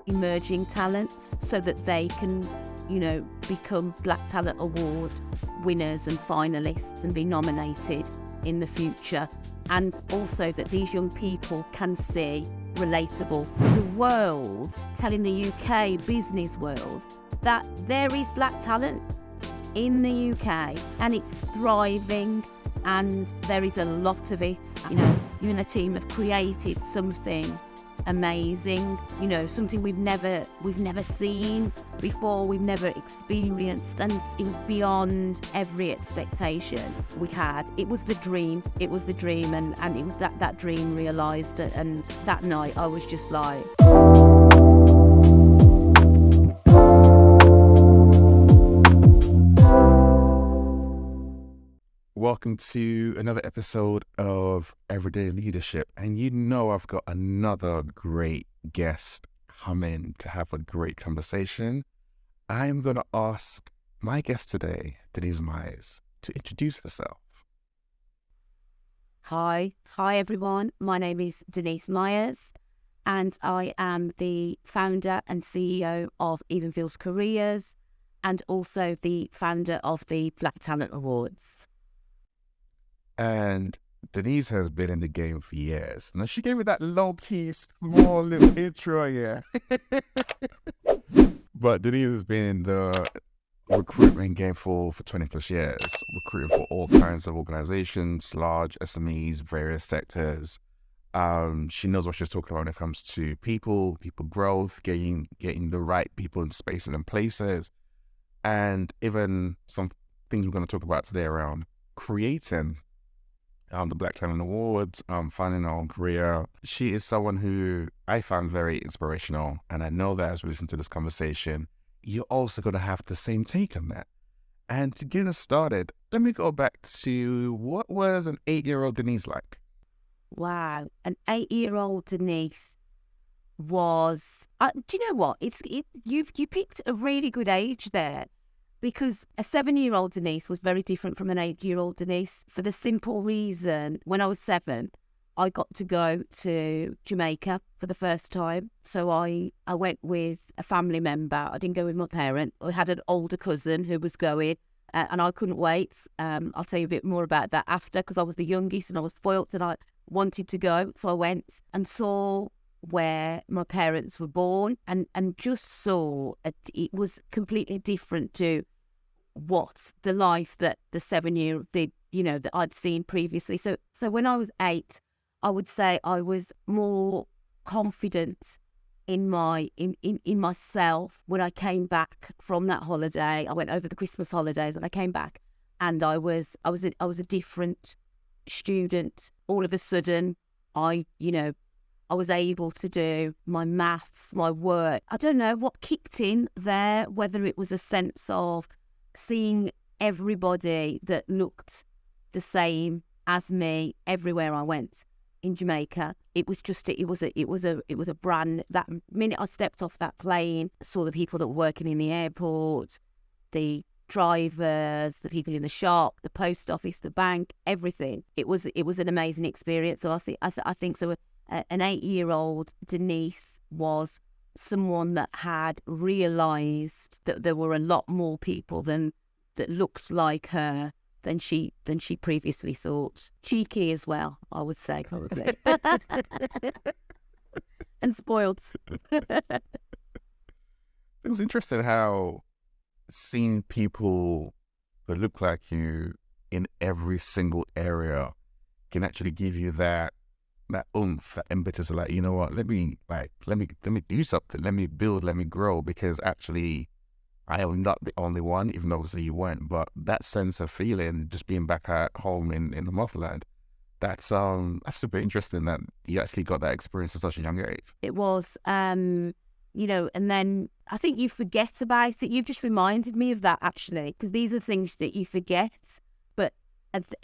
emerging talents so that they can, become Black Talent Award winners and finalists and be nominated in the future. And also that these young people can see relatable. The world, telling the UK business world that there is black talent in the UK and it's thriving and there is a lot of it. You and a team have created something amazing, something we've never seen before, we've never experienced, and it was beyond every expectation we had. It was the dream, and it was that dream realised, and that night I was just like... Welcome to another episode of Everyday Leadership, and I've got another great guest coming to have a great conversation. I'm going to ask my guest today, Denise Myers, to introduce herself. Hi everyone. My name is Denise Myers, and I am the founder and CEO of Evenfields Careers, and also the founder of the Black Talent Awards. And Denise has been in the game for years. Now, she gave me that low-key, small little intro, yeah. But Denise has been in the recruitment game for 20 plus years, recruiting for all kinds of organizations, large SMEs, various sectors. She knows what she's talking about when it comes to people growth, getting the right people in spaces and places, and even some things we're going to talk about today around creating the Black Talent Awards, finding our own career. She is someone who I found very inspirational, and I know that as we listen to this conversation, you're also going to have the same take on that. And to get us started, let me go back to what was an 8-year-old Denise like? Wow, an 8-year-old Denise was... do you know what? You picked a really good age there. Because a 7-year-old Denise was very different from an 8-year-old Denise, for the simple reason, when I was 7, I got to go to Jamaica for the first time. So I went with a family member. I didn't go with my parents. I had an older cousin who was going, and I couldn't wait. I'll tell you a bit more about that after, because I was the youngest and I was spoilt and I wanted to go. So I went and saw where my parents were born, and just saw it was completely different to what the life that the 7-year-old did, that I'd seen previously. So when I was 8, I would say I was more confident in myself. When I came back from that holiday, I went over the Christmas holidays, and I came back, and I was a different student. All of a sudden, I was able to do my maths, my work. I don't know what kicked in there, whether it was a sense of seeing everybody that looked the same as me everywhere I went in Jamaica. It was a brand. That minute I stepped off that plane, saw the people that were working in the airport, the drivers, the people in the shop, the post office, the bank, everything. It was an amazing experience. So I think so. An 8-year-old Denise was someone that had realised that there were a lot more people that looked like her than she previously thought. Cheeky as well, I would say, probably. And spoiled. It's interesting how seeing people that look like you in every single area can actually give you that oomph, that impetus of like, you know what, let me do something, let me build, let me grow, because actually I am not the only one, even though obviously you weren't, but that sense of feeling, just being back at home in the motherland, that's super interesting that you actually got that experience at such a young age. It was, and then I think you forget about it. You've just reminded me of that, actually, because these are things that you forget. But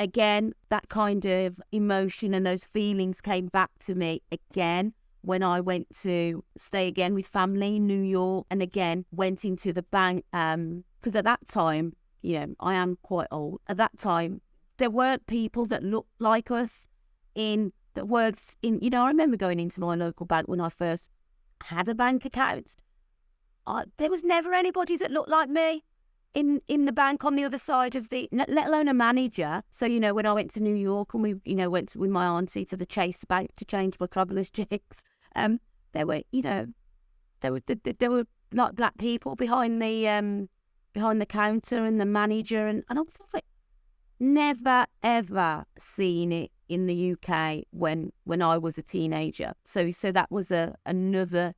again, that kind of emotion and those feelings came back to me again when I went to stay again with family in New York, and again went into the bank, because at that time, I am quite old. At that time, there weren't people that looked like us that worked in, I remember going into my local bank when I first had a bank account. There was never anybody that looked like me in the bank on the other side of let alone a manager. So, when I went to New York and we, went with my auntie to the Chase Bank to change my traveller's checks, there were, there were like black people behind the counter and the manager, and I was like, never ever seen it in the UK when I was a teenager. So that was another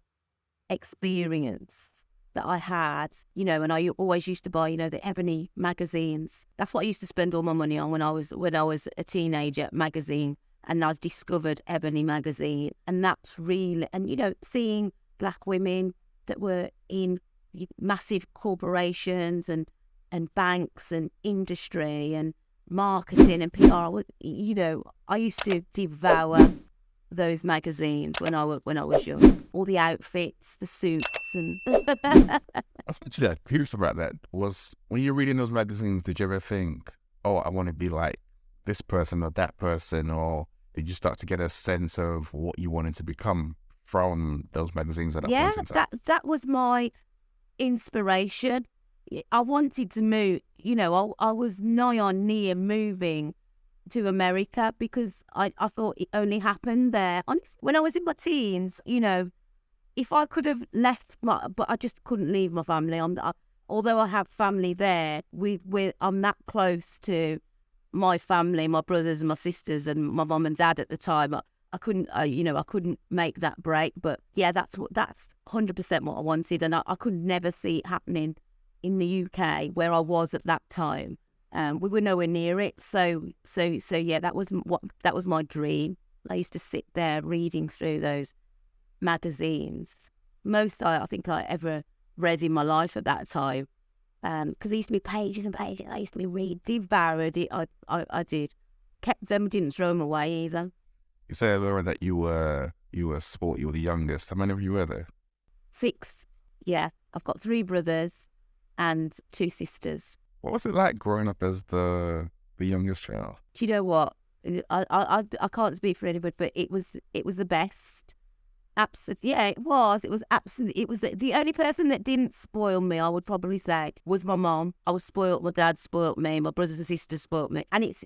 experience that I had, and I always used to buy, the Ebony magazines. That's what I used to spend all my money on when I was a teenager, magazine. And I discovered Ebony magazine, and that's really, and seeing black women that were in massive corporations and banks and industry and marketing and PR. I used to devour those magazines when I was young. All the outfits, the suits, and I was actually curious about that. Was when you're reading those magazines, did you ever think, "Oh, I want to be like this person or that person," or did you start to get a sense of what you wanted to become from those magazines at that point in time? that was my inspiration. I wanted to move. I was nigh on near moving to America because I thought it only happened there. Honestly, when I was in my teens, if I could have left but I just couldn't leave my family. Although I have family there, I'm that close to my family, my brothers and my sisters and my mum and dad at the time. I couldn't, I couldn't make that break. But yeah, that's 100% what I wanted, and I could never see it happening in the UK where I was at that time. We were nowhere near it. So yeah, that was my dream. I used to sit there reading through those magazines. Most I think I ever read in my life at that time. Because there used to be pages and pages. I used to devoured it. I did. Kept them, didn't throw them away either. You say, Laura, that you were sport. You were the youngest. How many of you were there? 6. Yeah, I've got 3 brothers and 2 sisters. What was it like growing up as the youngest child? Do you know what? I can't speak for anybody, but it was the best. Absolutely, yeah, it was. It was absolutely. It was the only person that didn't spoil me, I would probably say, was my mom. I was spoiled. My dad spoiled me. My brothers and sisters spoiled me. And it's,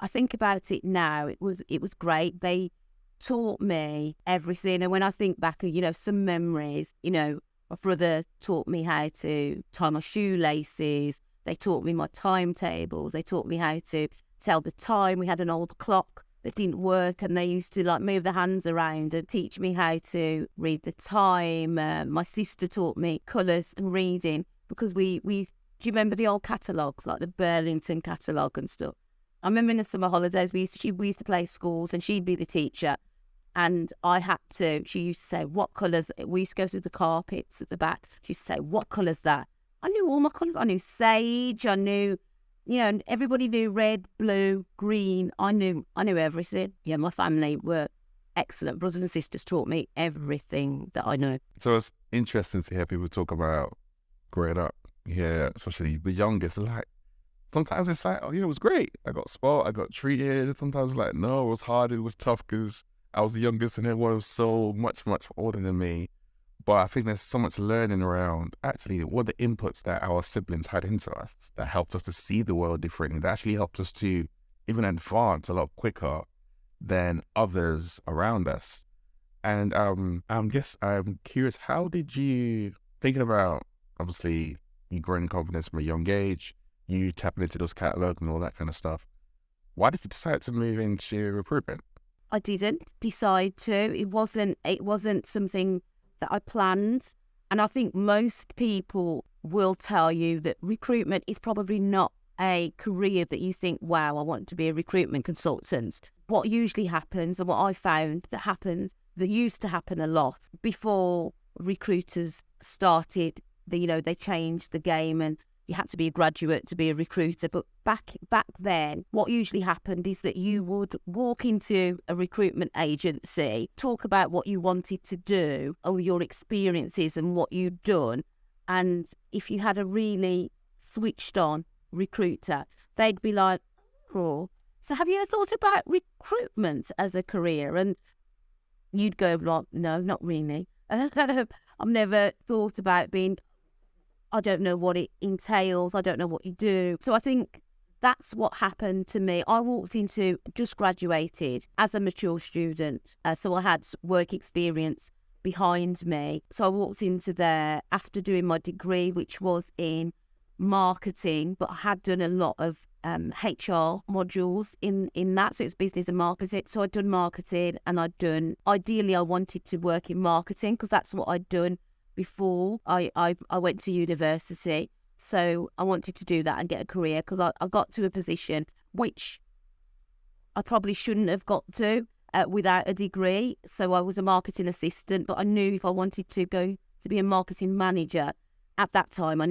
I think about it now. It was great. They taught me everything. And when I think back, some memories, my brother taught me how to tie my shoelaces. They taught me my timetables. They taught me how to tell the time. We had an old clock that didn't work, and they used to move the hands around and teach me how to read the time. My sister taught me colours and reading because do you remember the old catalogues, like the Burlington catalogue and stuff? I remember in the summer holidays we used to play schools, and she'd be the teacher, and she used to say what colours. We used to go through the carpets at the back. She used to say, what colour's that? I knew all my colours. I knew sage. I knew. And everybody knew red, blue, green. I knew everything. Yeah, my family were excellent. Brothers and sisters taught me everything that I know. So it's interesting to hear people talk about growing up. Yeah, especially the youngest. Sometimes it's like, oh yeah, it was great. I got spoiled. I got treated. Sometimes it's like, no, it was hard. It was tough because I was the youngest and everyone was so much, much older than me. But I think there's so much learning around actually what the inputs that our siblings had into us that helped us to see the world differently. That actually helped us to even advance a lot quicker than others around us. And I'm curious, how did you, thinking about, obviously, you growing confidence from a young age, you tapping into those catalogs and all that kind of stuff, why did you decide to move into recruitment? I didn't decide to. It wasn't something that I planned. And I think most people will tell you that recruitment is probably not a career that you think, wow, I want to be a recruitment consultant. What usually happens, and what I found that used to happen a lot before recruiters started, they changed the game and you had to be a graduate to be a recruiter. But back then, what usually happened is that you would walk into a recruitment agency, talk about what you wanted to do or your experiences and what you'd done. And if you had a really switched on recruiter, they'd be like, oh, so have you ever thought about recruitment as a career? And you'd go, like, no, not really. I've never thought about being, I don't know what it entails. I don't know what you do. So I think that's what happened to me. I walked into, just graduated as a mature student. So I had work experience behind me. So I walked into there after doing my degree, which was in marketing, but I had done a lot of HR modules in that. So it's business and marketing. So I'd done marketing, and ideally I wanted to work in marketing because that's what I'd done before I went to university. So I wanted to do that and get a career, because I got to a position which I probably shouldn't have got to without a degree. So I was a marketing assistant, but I knew if I wanted to go to be a marketing manager, at that time I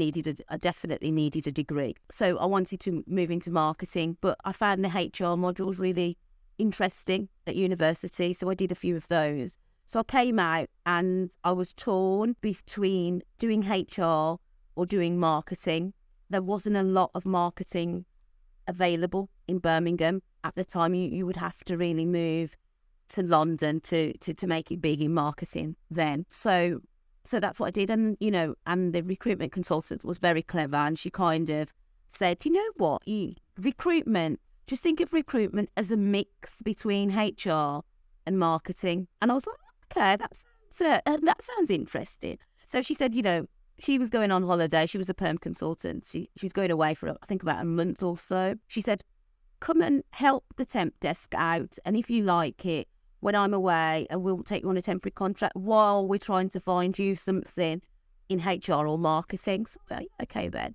definitely needed a degree. So I wanted to move into marketing, but I found the HR modules really interesting at university. So I did a few of those. So I came out and I was torn between doing HR or doing marketing. There wasn't a lot of marketing available in Birmingham at the time. You would have to really move to London to make it big in marketing then. So that's what I did. And, and the recruitment consultant was very clever, and she kind of said, you know what, recruitment, just think of recruitment as a mix between HR and marketing. And I was like, okay, that sounds interesting. So she said, she was going on holiday. She was a perm consultant. She was going away for, I think, about a month or so. She said, come and help the temp desk out. And if you like it, when I'm away, we'll take you on a temporary contract while we're trying to find you something in HR or marketing. So, okay then.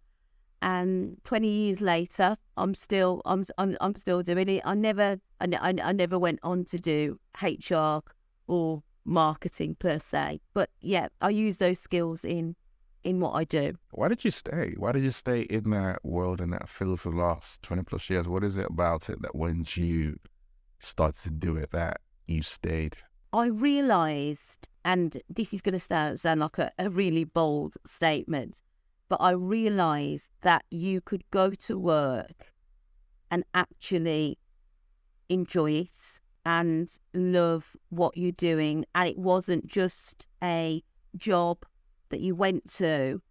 And 20 years later, I'm still doing it. I never went on to do HR or marketing per se. But yeah, I use those skills in what I do. Why did you stay? Why did you stay in that world, in that field for the last 20 plus years? What is it about it that once you started to do it that you stayed? I realised, and this is going to sound like a really bold statement, but I realised that you could go to work and actually enjoy it and love what you're doing. And it wasn't just a job that you went to,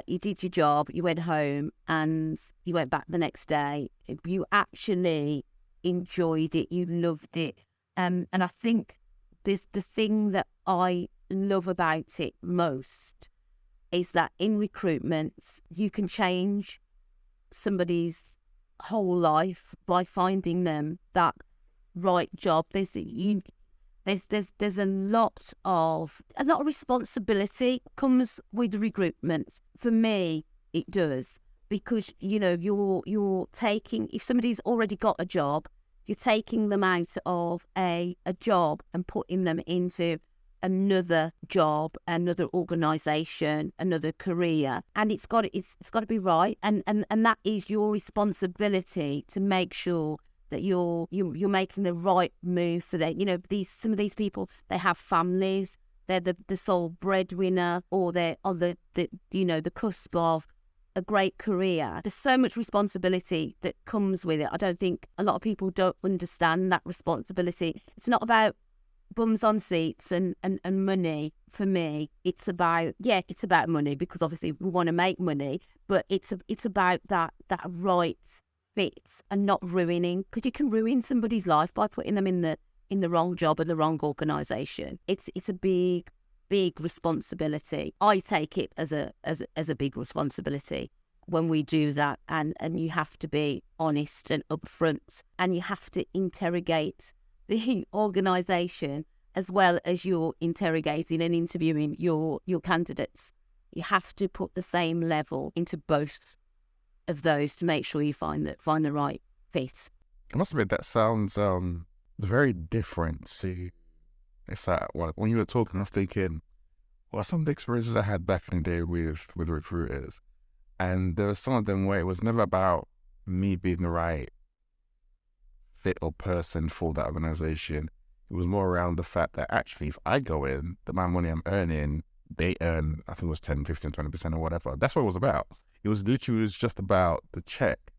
you did your job, you went home and you went back the next day. You actually enjoyed it, you loved it. And I think the thing that I love about it most is that in recruitment, you can change somebody's whole life by finding them that right job. There's a lot of responsibility comes with recruitment. For me, it does, because you're taking, if somebody's already got a job, you're taking them out of a job and putting them into another job, another organisation, another career, and it's got to be right, and that is your responsibility to make sure that you're making the right move for them. Some of these people, they have families, they're the sole breadwinner, or they're on the cusp of a great career. There's so much responsibility that comes with it. I don't think a lot of people don't understand that responsibility. It's not about bums on seats and money. For me, it's about money, because obviously we want to make money, but it's about that right fit and not ruining, because you can ruin somebody's life by putting them in the wrong job and the wrong organisation. It's a big responsibility. I take it as a big responsibility when we do that, and you have to be honest and upfront, and you have to interrogate the organisation as well as you're interrogating and interviewing your candidates. You have to put the same level into both of those to make sure you find the right fit. I must admit, that sounds very different to, it's like, when you were talking, I was thinking, well, some of the experiences I had back in the day with recruiters, and there were some of them where it was never about me being the right fit or person for that organization. It was more around the fact that actually, if I go in, the amount of money I'm earning, they earn, I think it was 10, 15, 20% or whatever. That's what it was about. It was just about the check.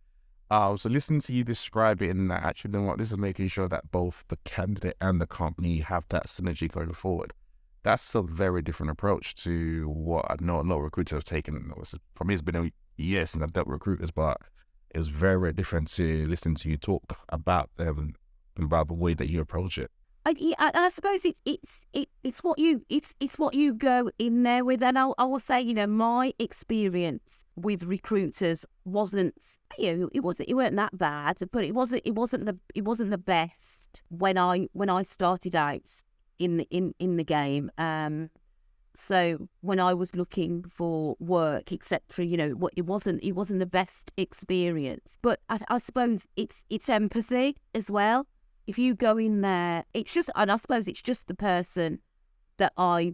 So listening to you describe it, and that actually, you know what, this is making sure that both the candidate and the company have that synergy going forward. That's a very different approach to what I know a lot of recruiters have taken. For me, it's been a year since I've dealt with recruiters, but it was very, very different to listening to you talk about them and about the way that you approach it. And I suppose it's what you go in there with. And I will say, my experience with recruiters wasn't, it weren't that bad, but it wasn't the best when I started out in the game. So when I was looking for work, etc., it wasn't the best experience. But I suppose it's empathy as well. If you go in there, and I suppose it's just the person that I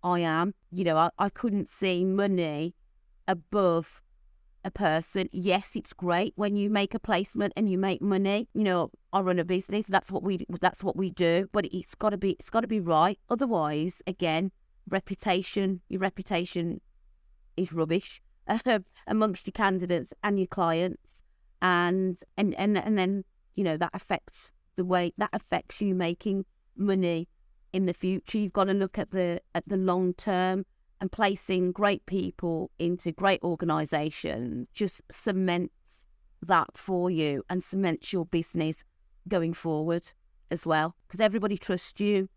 am. I couldn't see money above a person. Yes, it's great when you make a placement and you make money. I run a business. That's what we do. But it's got to be right. Otherwise, again, your reputation is rubbish amongst your candidates and your clients, and then that affects the way that affects you making money in the future. You've got to look at the long term, and placing great people into great organisations just cements that for you and cements your business going forward as well, because everybody trusts you,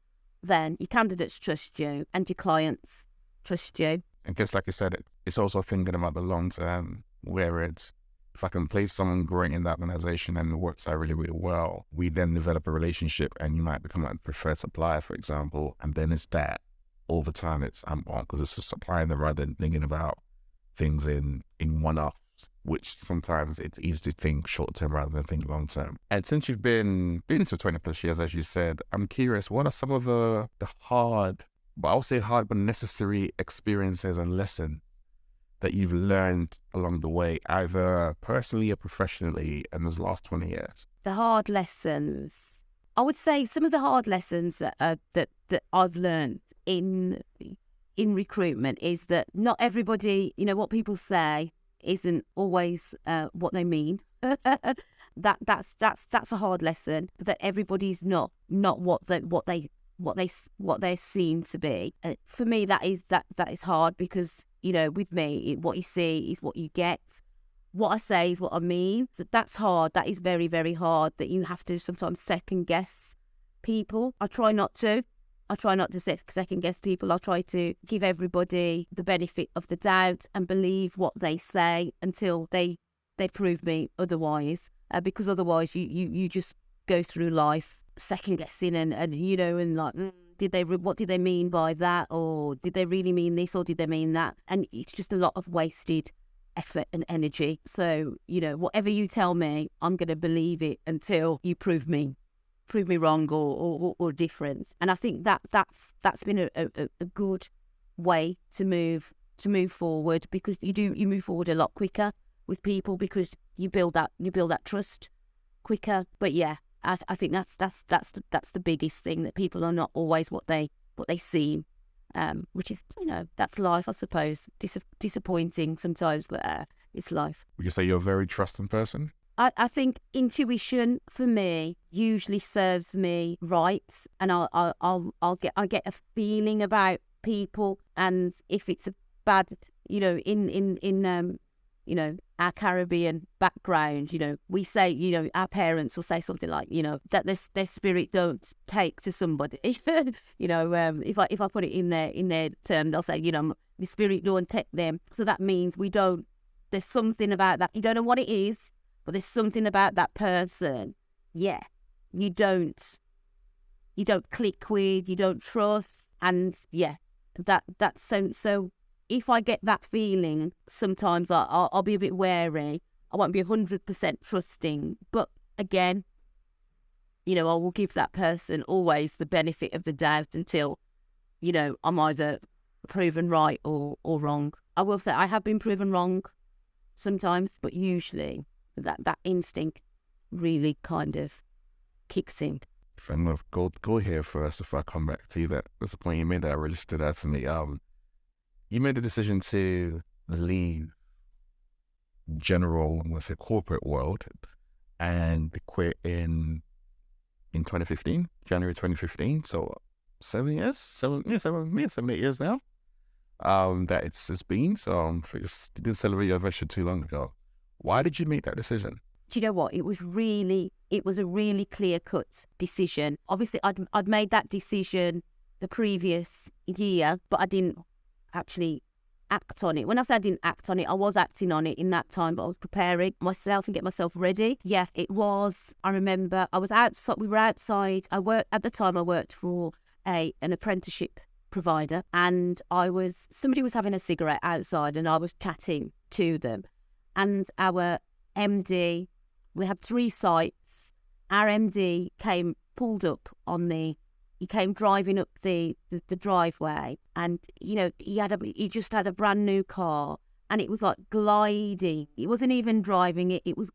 then your candidates trust you and your clients trust you. I guess, like I said, it's also thinking about the long term, where it's, if I can place someone great in that organization and it works out really, really well, we then develop a relationship and you might become a preferred supplier, for example. And then it's that over time I'm on, because it's just supplying them rather than thinking about things in one-offs, which sometimes it's easy to think short term rather than think long term. And since you've been for 20 plus years, as you said, I'm curious, what are some of the hard, but I'll say hard but necessary experiences and lessons that you've learned along the way, either personally or professionally, in those last 20 years? The hard lessons. I would say some of the hard lessons that I've learned in recruitment is that not everybody, what people say isn't always what they mean. That's a hard lesson. That everybody's not what they seem to be. For me, that is hard, because with me, what you see is what you get. What I say is what I mean. So that's hard. That is very, very hard, that you have to sometimes second guess people. I try not to second guess people. I try to give everybody the benefit of the doubt and believe what they say until they prove me otherwise. Because otherwise you just go through life second guessing and like, what did they mean by that, or did they really mean this, or did they mean that? And it's just a lot of wasted effort and energy. So whatever you tell me, I'm going to believe it until you prove me wrong or different. And I think that's been a good way to move forward, because you move forward a lot quicker with people, because you build that trust quicker. But yeah, I think that's the biggest thing, that people are not always what they seem, which is that's life, I suppose. Disappointing sometimes, but it's life. Would you say you're a very trusting person? I think intuition for me usually serves me right, and I get a feeling about people, and if it's a bad, in our Caribbean background, we say, our parents will say something like, that their spirit don't take to somebody. If I put it in their term, they'll say, the spirit don't take them. So that means there's something about that. You don't know what it is, but there's something about that person. Yeah, you don't click with, you don't trust, and yeah, that's so. If I get that feeling, sometimes I'll be a bit wary. I won't be 100% trusting. But again, I will give that person always the benefit of the doubt until, I'm either proven right or wrong. I will say I have been proven wrong sometimes, but usually that instinct really kind of kicks in. Fair enough. Go here first if I come back to you. That's the point you made that really stood out to me. You made the decision to leave general, let's say, corporate world, and quit in 2015, January 2015. So 7, 8 years now. That it's been. So you didn't celebrate your anniversary too long ago. Why did you make that decision? Do you know what? It was a really clear-cut decision. Obviously, I'd made that decision the previous year, but I didn't actually act on it. When I say I didn't act on it, I was acting on it in that time, but I was preparing myself and get myself ready. Yeah, it was. I remember I was outside. We were outside. I worked for an apprenticeship provider, and somebody was having a cigarette outside, and I was chatting to them, and our MD. We had 3 sites. Our MD he came driving up the driveway, and he just had a brand new car, and it was like gliding. He wasn't even driving it. It was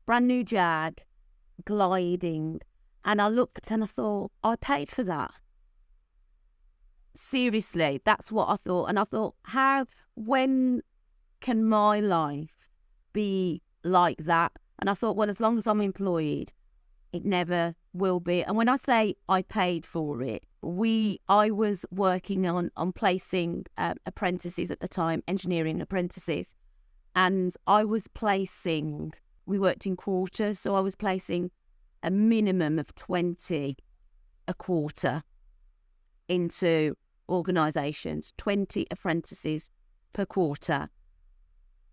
brand new Jag gliding, and I looked and I thought, I paid for that. Seriously, that's what I thought, and I thought, when can my life be like that? And I thought, well, as long as I'm employed, it never will be. And when I say I paid for it, I was working on placing apprentices at the time, engineering apprentices. And we worked in quarters, so I was placing a minimum of 20 a quarter into organisations, 20 apprentices per quarter.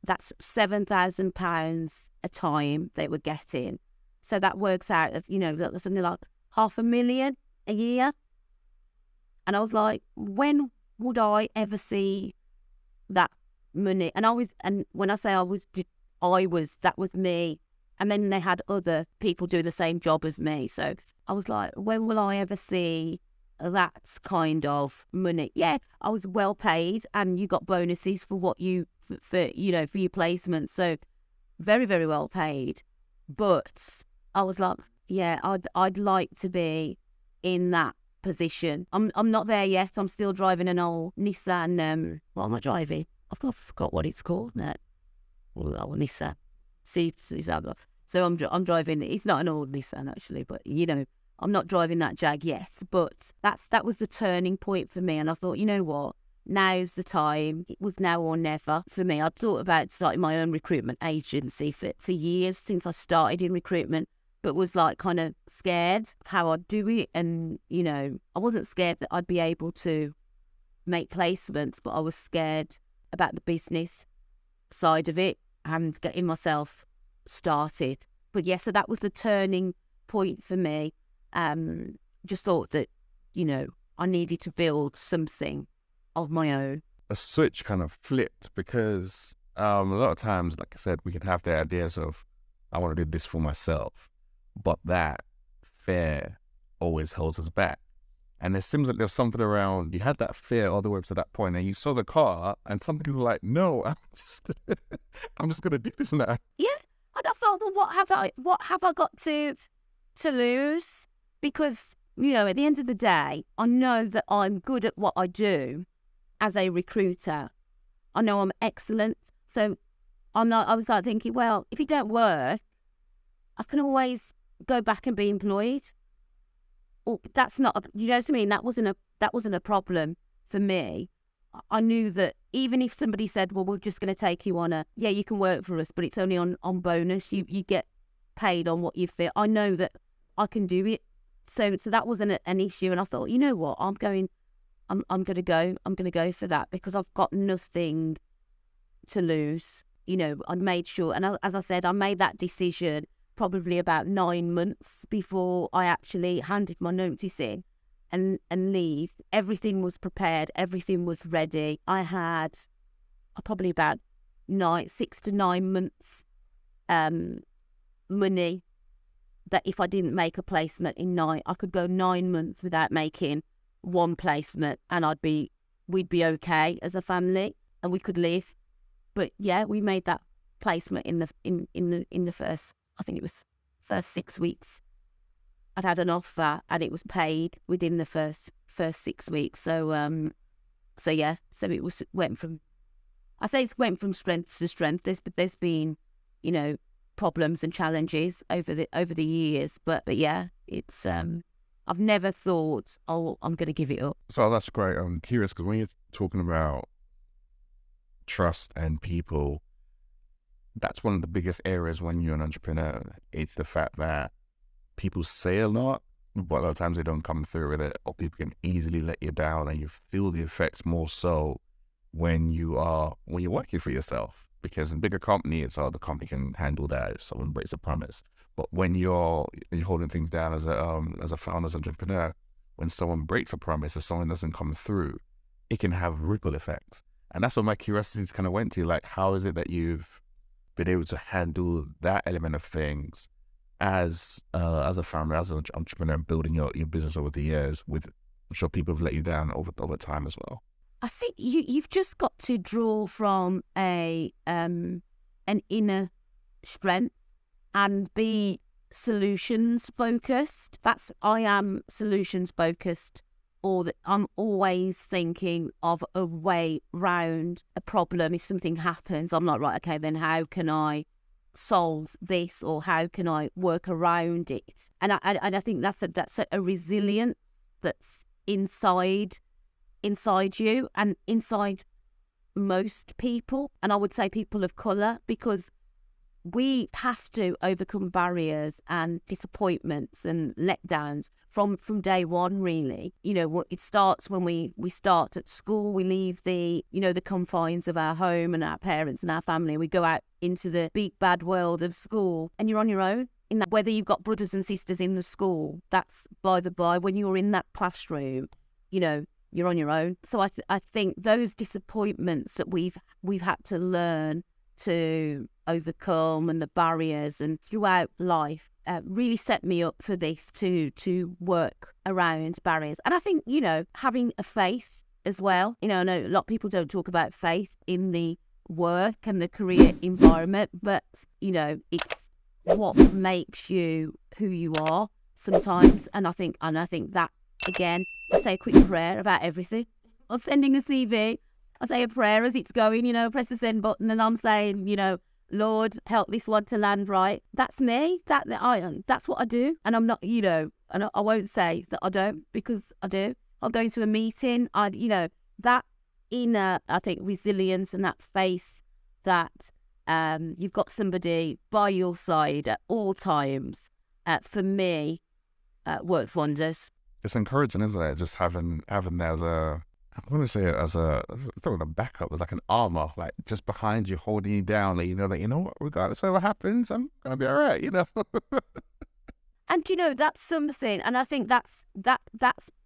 That's £7,000 a time they were getting. So that works out of, that was something like $500,000 a year. And I was like, when would I ever see that money? And when I say that was me. And then they had other people doing the same job as me. So I was like, when will I ever see that kind of money? Yeah, I was well paid, and you got bonuses for what for your placement. So very, very well paid. But I was like, yeah, I'd like to be in that position. I'm not there yet. I'm still driving an old Nissan. What am I driving? I forgot what it's called now. Well, Nissan. So I'm driving. It's not an old Nissan actually, but I'm not driving that Jag yet. But that was the turning point for me, and I thought, you know what? Now's the time. It was now or never for me. I'd thought about starting my own recruitment agency for years since I started in recruitment, but was like kind of scared of how I'd do it. And, I wasn't scared that I'd be able to make placements, but I was scared about the business side of it and getting myself started. But yeah, so that was the turning point for me. Just thought that, I needed to build something of my own. A switch kind of flipped because a lot of times, like I said, we can have the ideas of, I want to do this for myself, but that fear always holds us back. And it seems like there's something around, you had that fear all the way up to that point, and you saw the car, and some people were like, no, I'm just going to do this now. Yeah, and I thought, well, what have I got to lose? Because, at the end of the day, I know that I'm good at what I do. As a recruiter, I know I'm excellent. So I was like thinking, well, if it don't work, I can always go back and be employed. Or that's not, you know what I mean? That wasn't a problem for me. I knew that even if somebody said, well, we're just going to take you on you can work for us, but it's only on bonus. You get paid on what you fit. I know that I can do it. So that wasn't an issue. And I thought, you know what, I'm going to go for that because I've got nothing to lose. I made sure, and as I said, I made that decision probably about 9 months before I actually handed my notice in and leave. Everything was prepared, everything was ready. I had probably about 6 to 9 months money that if I didn't make a placement I could go 9 months without making one placement, and we'd be okay as a family, and we could live. But yeah, we made that placement in the first, I think it was first 6 weeks. I'd had an offer, and it was paid within the first 6 weeks. So yeah, so it went from strength to strength. There's been, problems and challenges over the years, but yeah, it's I've never thought, oh, I'm going to give it up. So that's great. I'm curious because when you're talking about trust and people, that's one of the biggest areas when you're an entrepreneur. It's the fact that people say a lot, but a lot of times they don't come through with it, or people can easily let you down, and you feel the effects more so when you're working for yourself. Because in a bigger company, it's the company can handle that if someone breaks a promise. But when you're holding things down as a founder, as an entrepreneur, when someone breaks a promise or someone doesn't come through, it can have ripple effects. And that's what my curiosity kind of went to. Like, how is it that you've been able to handle that element of things as a founder, as an entrepreneur, building your business over the years? With, I'm sure people have let you down over time as well. I think you've just got to draw from an inner strength and be solutions focused. I am solutions focused, or that I'm always thinking of a way round a problem. If something happens, I'm like, right, okay, then how can I solve this, or how can I work around it? And I think that's a resilience that's inside you and inside most people, and I would say people of colour, because we have to overcome barriers and disappointments and letdowns from day one, really. You know, it starts when we start at school. We leave the confines of our home and our parents and our family. We go out into the big bad world of school, and you're on your own. In that, whether you've got brothers and sisters in the school, that's by the by. When you're in that classroom, you're on your own. So I think those disappointments that we've had to learn to overcome, and the barriers and throughout life really set me up for this, to work around barriers. And I think, having a faith as well. I know a lot of people don't talk about faith in the work and the career environment, but, it's what makes you who you are sometimes. And I think that, again, I say a quick prayer about everything. I'm sending a CV. I say a prayer as it's going, press the send button, and I'm saying, Lord, help this one to land right. That's me. That's what I do. And I'm not, and I won't say that I don't, because I do. I'm going to a meeting. That inner, I think, resilience and that faith that you've got somebody by your side at all times, for me, works wonders. It's encouraging, isn't it? Just having that as I want to say it as a backup, as like an armor, like just behind you, holding you down. Like, what, regardless of what happens, I'm gonna be all right. And that's something, and I think that's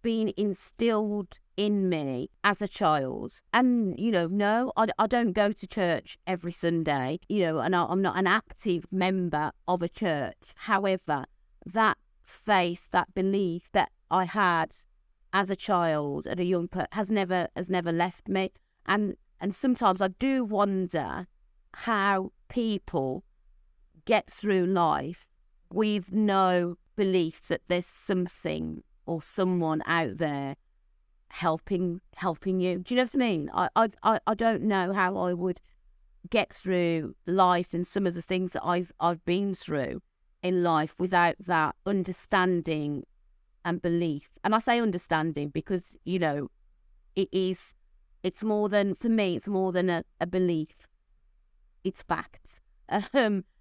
been instilled in me as a child. And no, I don't go to church every Sunday. And I'm not an active member of a church. However, that faith, that belief that I had as a child, at a young person, has never left me. And sometimes I do wonder how people get through life with no belief that there's something or someone out there helping you. Do you know what I mean? I don't know how I would get through life and some of the things that I've been through in life without that understanding and belief. And I say understanding because, it's more than, for me, it's more than a belief. It's fact.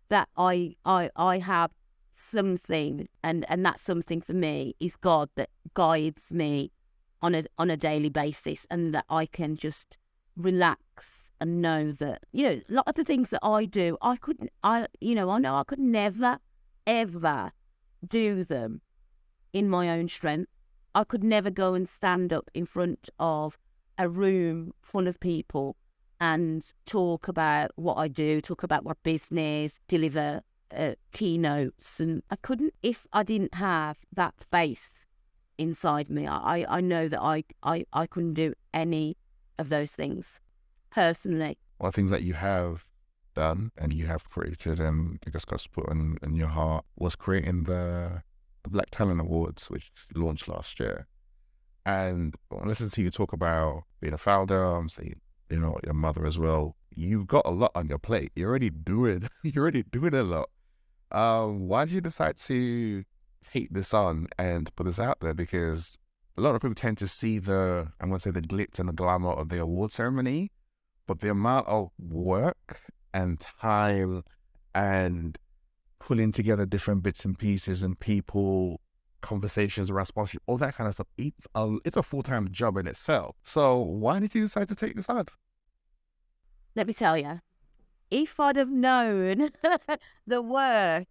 That I have something, and that something for me is God, that guides me on a daily basis, and that I can just relax and know that, a lot of the things that I do, I know I could never, ever do them in my own strength. I could never go and stand up in front of a room full of people and talk about what I do, talk about my business, deliver keynotes. And I couldn't if I didn't have that faith inside me. I know that I couldn't do any of those things personally. Well, things that you have done and you have created, and I guess God's put in your heart, was creating the Black Talent Awards, which launched last year. And I listened to you talk about being a founder, your mother as well. You've got a lot on your plate. You're already doing a lot. Why did you decide to take this on and put this out there? Because a lot of people tend to see I want to say the glitz and the glamour of the award ceremony, but the amount of work and time and pulling together different bits and pieces and people, conversations around sponsorship, all that kind of stuff, it's a full-time job in itself. So why did you decide to take this on? Let me tell you, if I'd have known the work,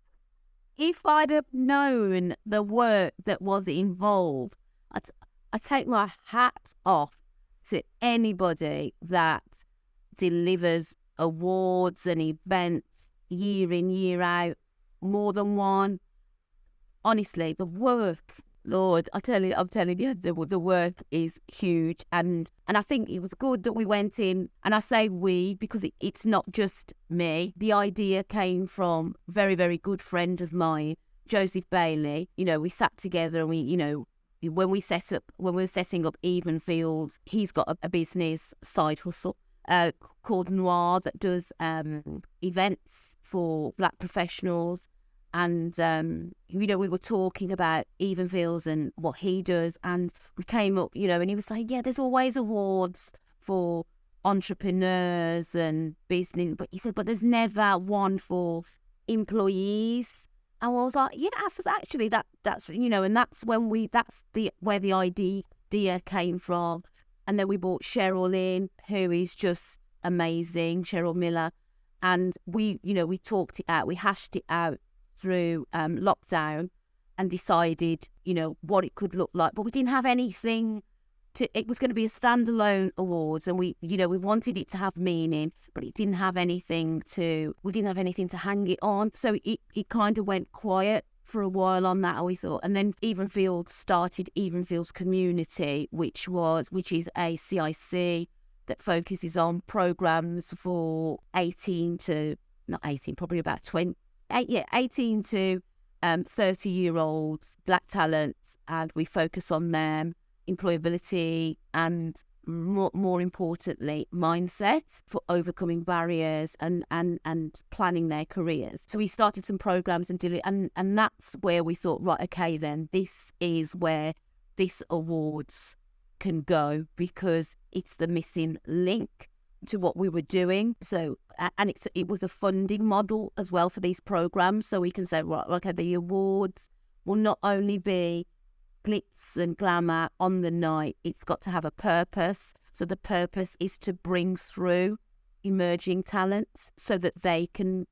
that was involved, I take my hat off to anybody that delivers awards and events year in, year out, more than one. Honestly, the work, Lord, I'm telling you, the work is huge. And I think it was good that we went in, and I say we because it's not just me. The idea came from a very, very good friend of mine, Joseph Bailey. We sat together and when we were setting up Evenfields, he's got a business side hustle called Noir that does events for Black professionals. And, we were talking about Evenfields and what he does. And we came up, and he was saying, yeah, there's always awards for entrepreneurs and business. But he said, but there's never one for employees. And I was like, yeah, actually, that's and that's where the idea came from. And then we brought Cheryl in, who is just amazing, Cheryl Miller. And we talked it out, we hashed it out through lockdown and decided, what it could look like. But we didn't have anything it was going to be a standalone awards, and we wanted it to have meaning, but we didn't have anything to hang it on. So it kind of went quiet for a while on that, we thought. And then Evenfields started Evenfields Community, which is a CIC that focuses on programs for 18 to 30-year-olds, Black talents, and we focus on them, employability, and more importantly, mindsets for overcoming barriers and planning their careers. So we started some programs and did it, and that's where we thought, right, okay, then this is where this awards can go, because it's the missing link to what we were doing. So, and it was a funding model as well for these programs. So we can say, right, okay, the awards will not only be glitz and glamour on the night, it's got to have a purpose. So the purpose is to bring through emerging talents so that they can,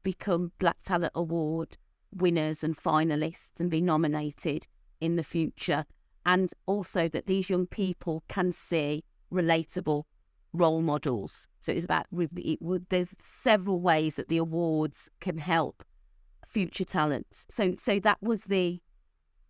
become Black Talent Award winners and finalists and be nominated in the future. And also that these young people can see relatable role models. So it's about, there's several ways that the awards can help future talents. So that was the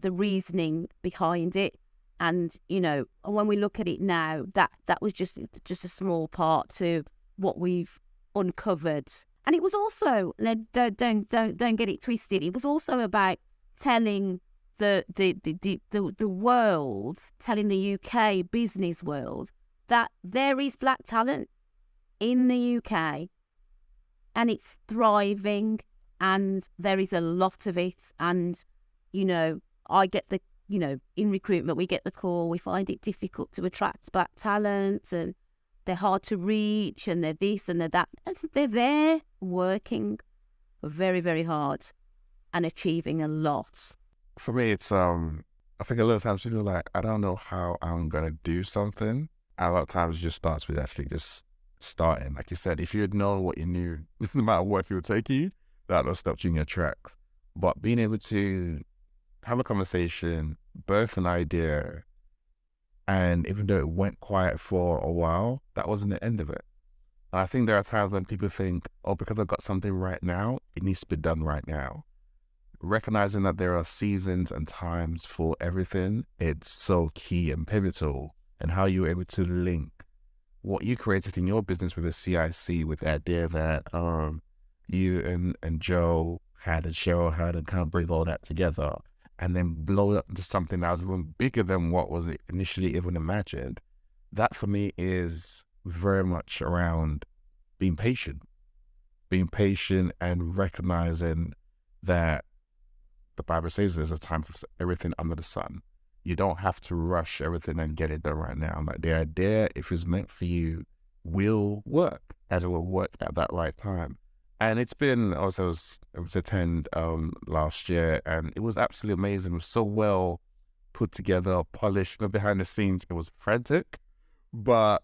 reasoning behind it. And, when we look at it now, that was just a small part to what we've uncovered. And it was also, don't get it twisted, it was also about telling the world, telling the UK business world that there is Black talent in the UK and it's thriving and there is a lot of it. And, I get in recruitment, we get the call, we find it difficult to attract Black talent and they're hard to reach and they're this and they're that. They're there working very, very hard and achieving a lot. For me, it's, I think a lot of times people are like, I don't know how I'm going to do something. And a lot of times it just starts with actually just starting. Like you said, if you had known what you knew, no matter what it would take you, that would have stopped you in your tracks. But being able to have a conversation, birth an idea, and even though it went quiet for a while, that wasn't the end of it. And I think there are times when people think, oh, because I've got something right now, it needs to be done right now. Recognizing that there are seasons and times for everything, it's so key and pivotal. And how you were able to link what you created in your business with a CIC, with the idea that you and Joe had and Cheryl had, and kind of bring all that together and then blow it up into something that was even bigger than what was initially even imagined. That for me is very much around being patient and recognizing that the Bible says there's a time for everything under the sun. You don't have to rush everything and get it done right now. Like, the idea, if it's meant for you, will work, and it will work at that right time. And it's been, I was to attend last year, and it was absolutely amazing. It was so well put together, polished. Behind the scenes, it was frantic, but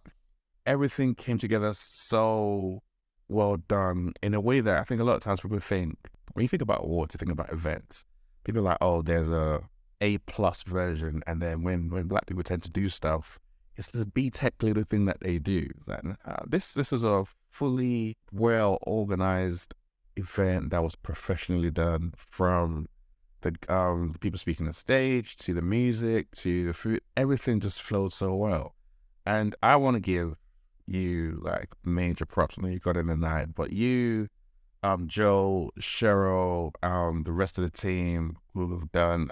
everything came together so well done in a way that I think a lot of times people think, when you think about awards, you think about events. People are like, oh, there's A+ version, and then when Black people tend to do stuff, it's this B-Tech little thing that they do. Like, this was a fully well organized event that was professionally done, from the people speaking on stage to the music to the food. Everything just flowed so well, and I want to give you like major props. I know you got in the night, but you, Joe, Cheryl, the rest of the team who have done,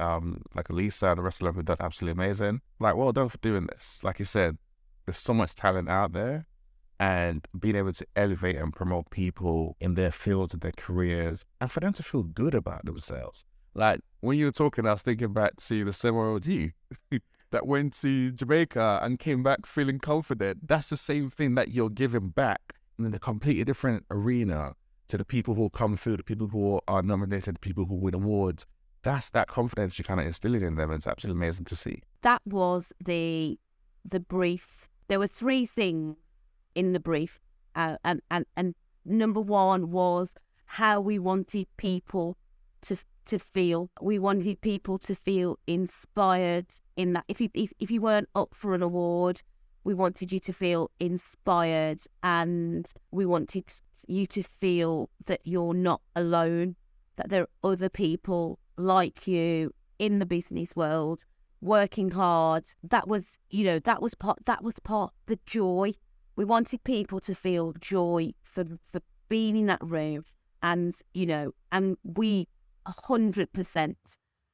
like Elisa and the rest of them have done absolutely amazing. Like, well done for doing this. Like you said, there's so much talent out there, and being able to elevate and promote people in their fields and their careers, and for them to feel good about themselves. Like, when you were talking, I was thinking back to the 7-year-old you that went to Jamaica and came back feeling confident. That's the same thing that you're giving back in a completely different arena to the people who come through, the people who are nominated, the people who win awards. That's that confidence you're kind of instilling in them. It's absolutely amazing to see. That was the brief. There were 3 things in the brief, and number 1 was how we wanted people to feel. We wanted people to feel inspired in that. If you weren't up for an award, we wanted you to feel inspired, and we wanted you to feel that you're not alone, that there are other people like you in the business world working hard. That was part the joy. We wanted people to feel joy for being in that room, and we 100%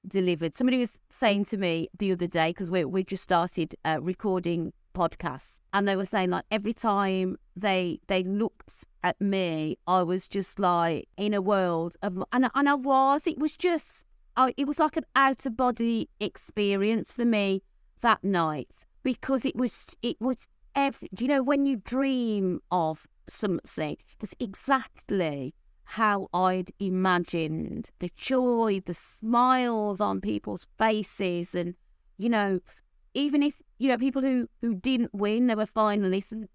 delivered. Somebody was saying to me the other day, because we just started recording podcasts, and they were saying, like, every time they looked at me, I was just like in a world of, and it was like an out of body experience for me that night, because it was when you dream of something, it was exactly how I'd imagined. The joy, the smiles on people's faces, and even if people who didn't win, they were finalists, and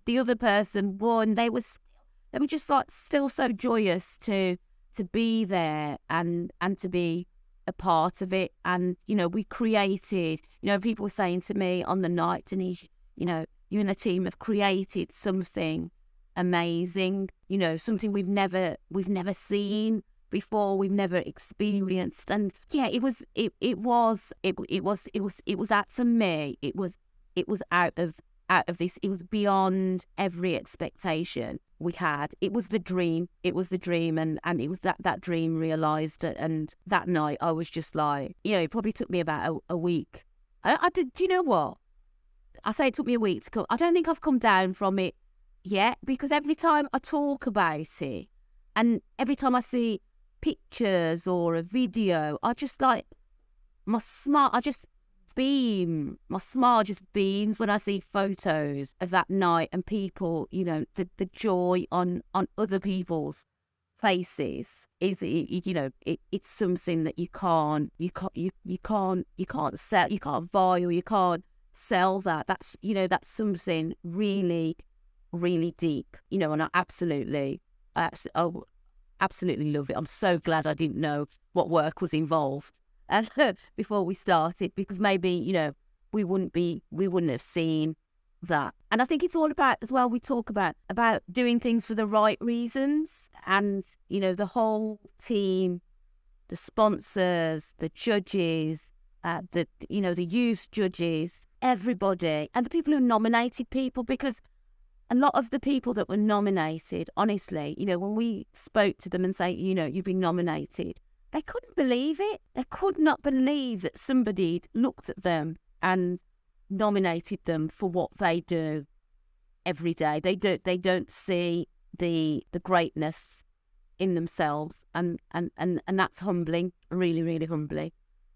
the other person won, they were just like still so joyous to be there and to be a part of it. And we created, people were saying to me on the night, Denise, you and the team have created something amazing, something we've never seen before, we've never experienced. And yeah, it was out for me. It was out of this. It was beyond every expectation we had. It was the dream. And it was that dream realised. And that night I was just like, it probably took me about a week. I did. Do you know what? I say it took me a week to come. I don't think I've come down from it yet, because every time I talk about it, and every time I see pictures or a video, I just like my smile just beams when I see photos of that night, and people, the joy on other people's faces is, it's something that you can't sell, you can't buy, or you can't sell that. That's something really, really deep, and I absolutely love it. I'm so glad I didn't know what work was involved before we started, because maybe we wouldn't have seen that. And I think it's all about, as well, we talk about doing things for the right reasons, and the whole team, the sponsors, the judges, the youth judges, everybody, and the people who nominated people, because a lot of the people that were nominated, honestly, when we spoke to them and say, you've been nominated, they couldn't believe it. They could not believe that somebody looked at them and nominated them for what they do every day. They don't see the greatness in themselves, and that's humbling, really, really humbling.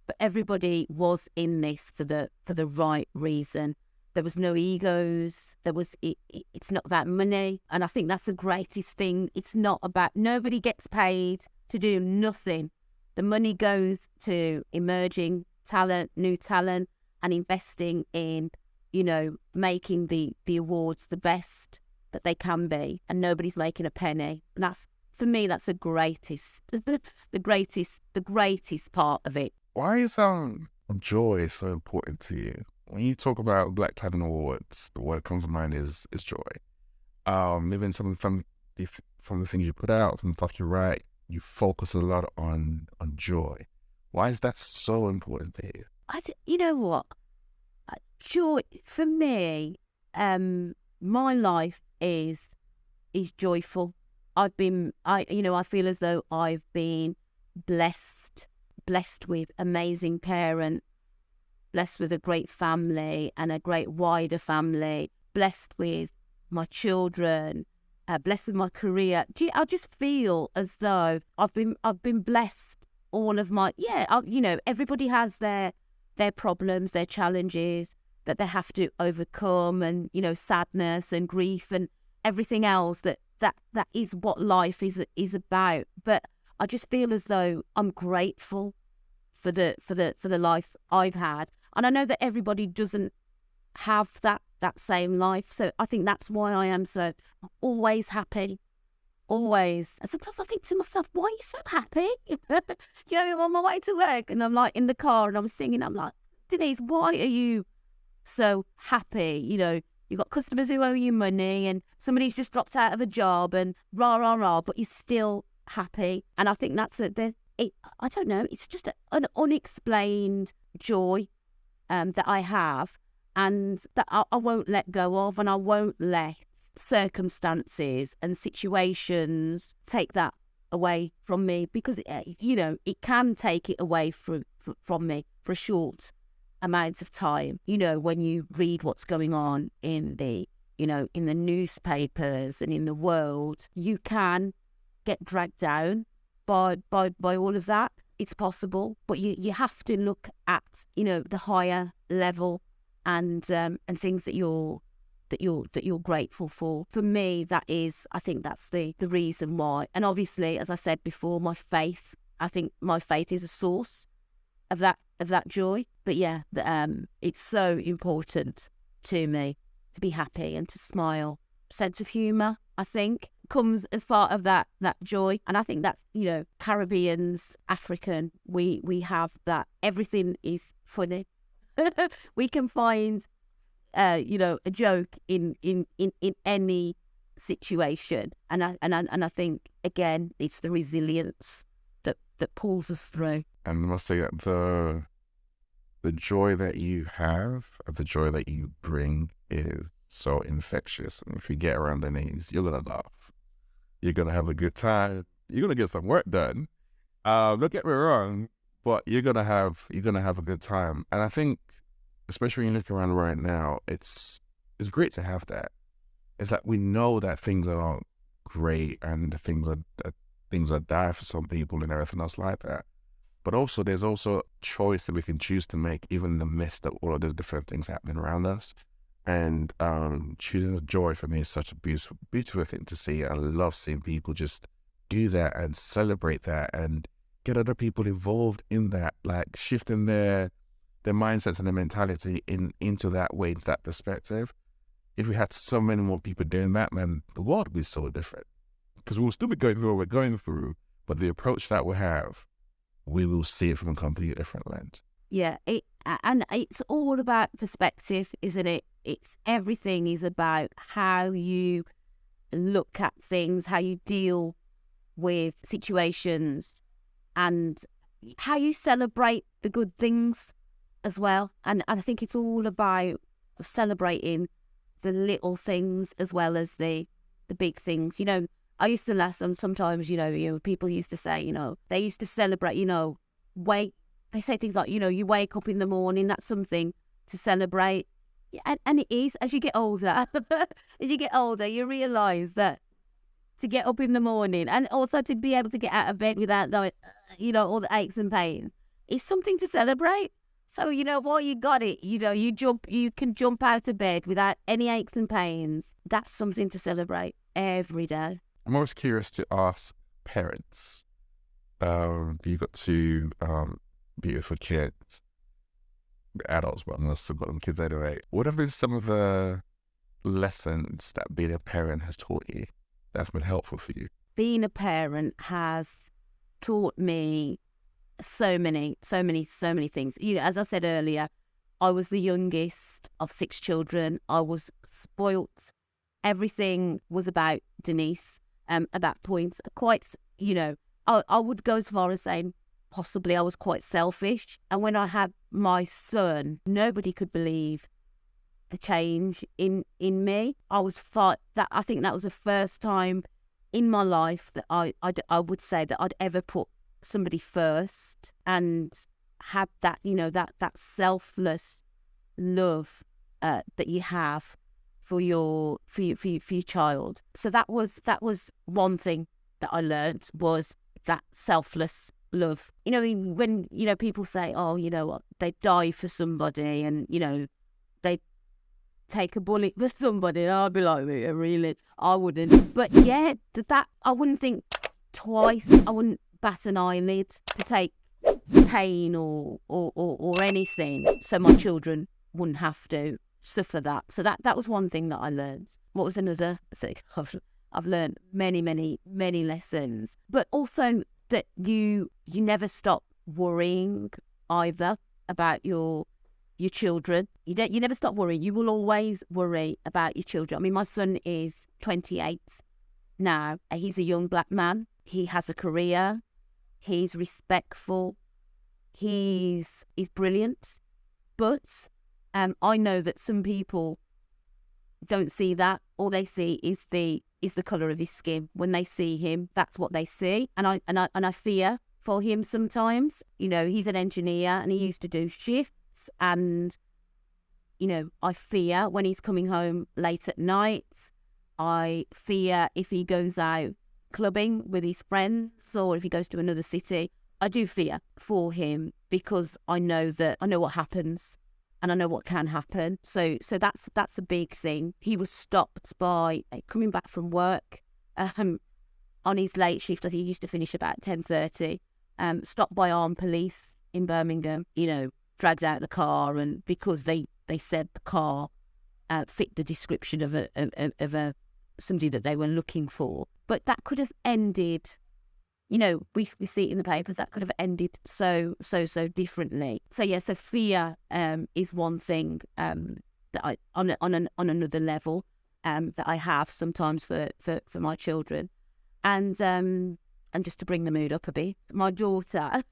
But everybody was in this for the right reason. There was no egos. It's not about money, and I think that's the greatest thing. It's not about, nobody gets paid to do nothing. The money goes to emerging talent, new talent, and investing in, making the awards the best that they can be, and nobody's making a penny. And that's, for me, that's the greatest, the greatest part of it. Why is joy so important to you? When you talk about Black Talent Awards, the word that comes to mind is joy. Even from the things you put out, from the stuff you write, you focus a lot on joy. Why is that so important to you? You know what? Joy for me, my life is joyful. I feel as though I've been blessed with amazing parents, blessed with a great family and a great wider family, blessed with my children, blessed with my career. I just feel as though I've been blessed. All of my, everybody has their problems, their challenges that they have to overcome, and sadness and grief and everything else that is what life is about. But I just feel as though I'm grateful for the life I've had, and I know that everybody doesn't have that same life. So I think that's why I am so always happy, always. And sometimes I think to myself, why are you so happy? I'm on my way to work and I'm like in the car and I'm singing. I'm like, Denise, why are you so happy? You've got customers who owe you money and somebody's just dropped out of a job and rah, rah, rah, but you're still happy. And I think that's I don't know, it's just an unexplained joy that I have, and that I won't let go of, and I won't let circumstances and situations take that away from me, because it can take it away from me for a short amount of time. When you read what's going on in the newspapers and in the world, you can get dragged down by all of that. It's possible, but you have to look at the higher level and things that you're grateful for. For me, I think that's the reason why. And obviously, as I said before, my faith. I think my faith is a source of that joy. But yeah, it's so important to me to be happy and to smile. Sense of humour, I think, comes as part of that joy. And I think that's, Caribbeans, African, we have that. Everything is funny. We can find a joke in any situation, and I think, again, it's the resilience that pulls us through. And I must say that the joy that you have, the joy that you bring, is so infectious. And if you get around Denise, you're gonna laugh, you're gonna have a good time, you're gonna get some work done. Don't get me wrong, but you're gonna have a good time. And I think, especially when you look around right now, it's great to have that. It's that we know that things are great and things are dire for some people and everything else like that. But also, there's also choice that we can choose to make, even in the midst of all of those different things happening around us. And choosing joy for me is such a beautiful, beautiful thing to see. I love seeing people just do that and celebrate that and get other people involved in that, like shifting their mindsets and their mentality into that way, into that perspective. If we had so many more people doing that, man, the world would be so different. Because we'll still be going through what we're going through, but the approach that we have, we will see it from a completely different lens. Yeah, and it's all about perspective, isn't it? Everything is about how you look at things, how you deal with situations, and how you celebrate the good things as well. And I think it's all about celebrating the little things as well as the big things. I used to listen sometimes, people used to say, they used to celebrate, they say things like, you wake up in the morning, that's something to celebrate. Yeah, and it is. As you get older, you realise that to get up in the morning, and also to be able to get out of bed without knowing, all the aches and pains, is something to celebrate. So, while you got it, you can jump out of bed without any aches and pains. That's something to celebrate every day. I'm always curious to ask parents. You've got two beautiful kids, adults, but unless I've got them kids anyway. What have been some of the lessons that being a parent has taught you that's been helpful for you? Being a parent has taught me so many things. As I said earlier, I was the youngest of 6 children. I was spoilt. Everything was about Denise. At that point, quite, I would go as far as saying possibly I was quite selfish. And when I had my son, nobody could believe the change in me. I think that was the first time in my life that I would say that I'd ever put somebody first and had that, that selfless love that you have for your child. So that was one thing that I learned, was that selfless love. When people say, oh, what, they die for somebody, and they take a bullet for somebody, and I'd be like, really? I wouldn't. But yeah, that I wouldn't think twice. I wouldn't bat an eyelid to take pain or anything, so my children wouldn't have to suffer that. So that was one thing that I learned. What was another thing? I've learned many lessons, but also that you never stop worrying either about your children. You never stop worrying. You will always worry about your children. I mean, my son is 28 now. He's a young black man. He has a career. He's respectful. He's brilliant. But I know that some people don't see that. All they see is the colour of his skin. When they see him, that's what they see. And I fear for him sometimes. He's an engineer and he used to do shifts, and I fear when he's coming home late at night. I fear if he goes out clubbing with his friends, or if he goes to another city. I do fear for him, because I know what happens, and I know what can happen. So that's a big thing. He was stopped by coming back from work on his late shift. I think he used to finish about 10:30. Stopped by armed police in Birmingham. Dragged out the car, and because they said the car fit the description of a somebody that they were looking for. But that could have ended, we see it in the papers, that could have ended so differently. So yeah, so fear is one thing that I on another level that I have sometimes for my children. And just to bring the mood up a bit, my daughter,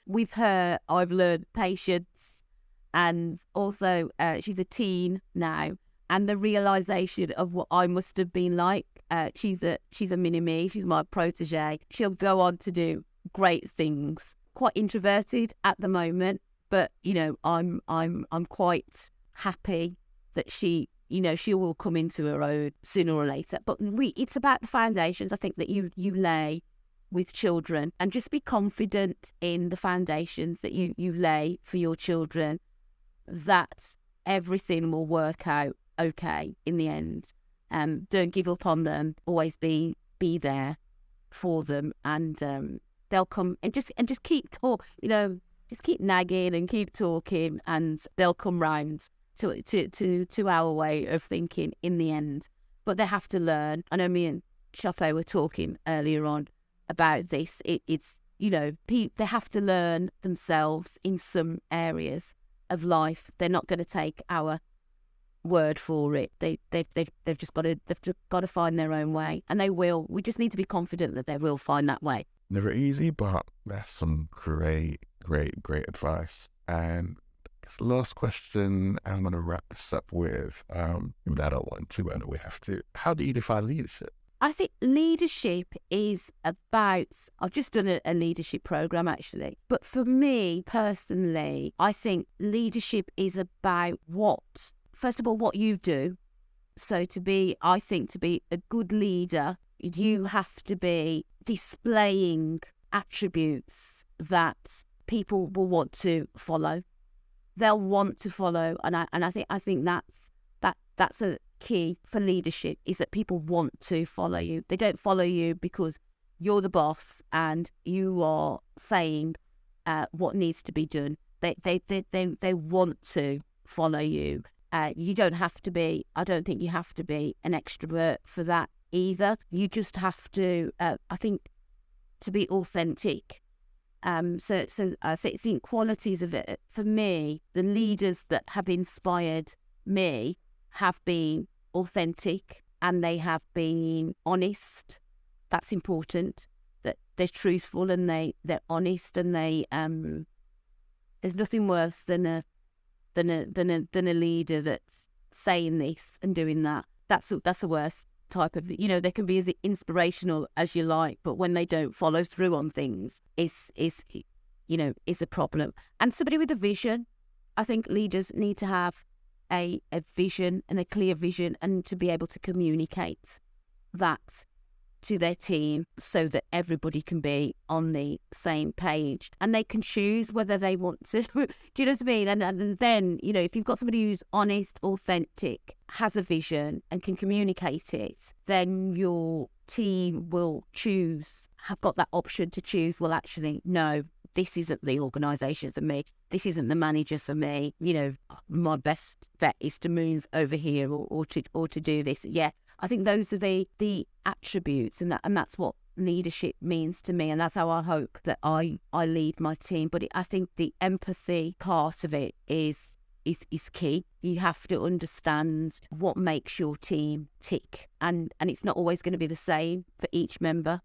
with her, I've learned patience, and also she's a teen now. And the realisation of what I must have been like. She's a mini-me. She's my protege. She'll go on to do great things. Quite introverted at the moment, but I'm quite happy that she will come into her own sooner or later. But it's about the foundations, I think, that you lay with children, and just be confident in the foundations that you lay for your children, that everything will work out okay in the end. Don't give up on them. Always be there for them, and they'll come, and just keep just keep nagging and keep talking, and they'll come round to our way of thinking in the end. But they have to learn. I know me and Sope were talking earlier on about this. It's they have to learn themselves in some areas of life. They're not going to take our word for it. They've just got to find their own way, and they will. We just need to be confident that they will find that way. Never easy, but that's some great advice. And the last question I'm going to wrap this up with, that I don't want to, and we have to. How do you define leadership? I think leadership is about, I've just done a leadership program actually, but for me personally, I think leadership is about first of all, what you do. So to be a good leader you have to be displaying attributes that people will want to follow. They'll want to follow, and I think that's a key for leadership, is that people want to follow you. They don't follow you because you're the boss and you are saying what needs to be done. They want to follow you. You don't have to be. I don't think you have to be an extrovert for that either. You just have to. I think to be authentic. So I think qualities of it, for me, the leaders that have inspired me have been authentic and they have been honest. That's important, that they're truthful and they're honest, and they there's nothing worse than a leader that's saying this and doing that. That's the worst type of, they can be as inspirational as you like, but when they don't follow through on things, is a problem. And somebody with a vision. I think leaders need to have a vision, and a clear vision, and to be able to communicate that to their team so that everybody can be on the same page and they can choose whether they want to. Do you know what I mean? And then, if you've got somebody who's honest, authentic, has a vision and can communicate it, then your team will have got that option to choose, well, actually, no, this isn't the organisation for me. This isn't the manager for me. My best bet is to move over here or to do this. Yeah. I think those are the attributes, and that's what leadership means to me, and that's how I hope that I lead my team. But I think the empathy part of it is key. You have to understand what makes your team tick, and it's not always going to be the same for each member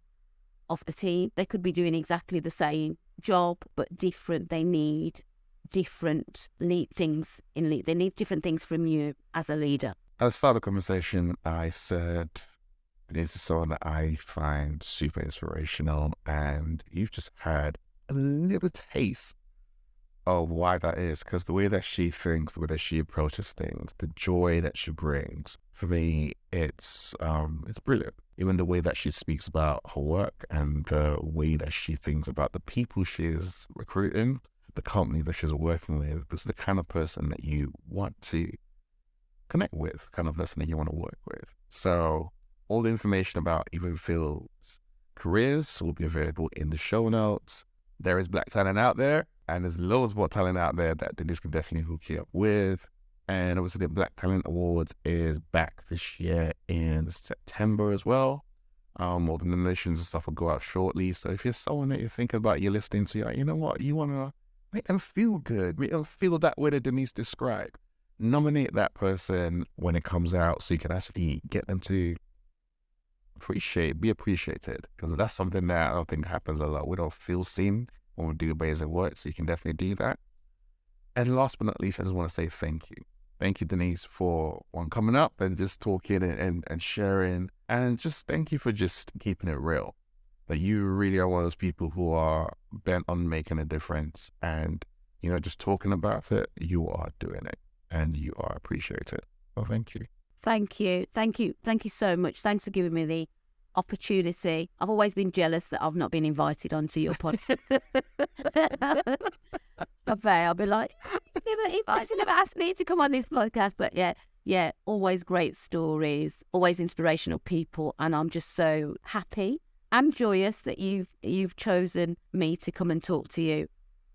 of the team. They could be doing exactly the same job but different. They need different things they need different things from you as a leader. At the start of the conversation, I said this is someone that I find super inspirational, and you've just had a little taste of why that is, because the way that she thinks, the way that she approaches things, the joy that she brings, for me, it's brilliant. Even the way that she speaks about her work and the way that she thinks about the people she's recruiting, the company that she's working with, this is the kind of person that you want to connect with, kind of person that you want to work with. So all the information about Evenfields careers will be available in the show notes. There is black talent out there, and there's loads more talent out there that Denise can definitely hook you up with. And obviously the Black Talent Awards is back this year in September as well. All the nominations and stuff will go out shortly. So if you're someone that you're thinking about, you're listening to, you're like, you know what, you want to make them feel good, make them feel that way that Denise described, nominate that person when it comes out so you can actually get them to be appreciated, because that's something that I don't think happens a lot. We don't feel seen when we do amazing work, so you can definitely do that. And last but not least, I just want to say thank you. Thank you, Denise, for coming up and just talking and sharing, and just thank you for just keeping it real. That you really are one of those people who are bent on making a difference, and just talking about it, you are doing it. And you are appreciated. Well, thank you. Thank you. Thank you. Thank you so much. Thanks for giving me the opportunity. I've always been jealous that I've not been invited onto your podcast. I'll be like, you never asked me to come on this podcast. But yeah, always great stories, always inspirational people. And I'm just so happy and joyous that you've chosen me to come and talk to you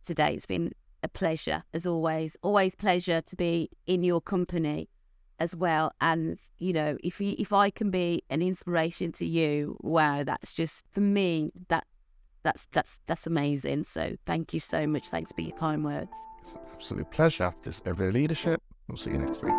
today. It's been a pleasure, as always. Always pleasure to be in your company as well. And if I can be an inspiration to you, wow, that's just, for me, that's amazing. So thank you so much. Thanks for your kind words. It's an absolute pleasure. This is Everyday Leadership. We'll see you next week.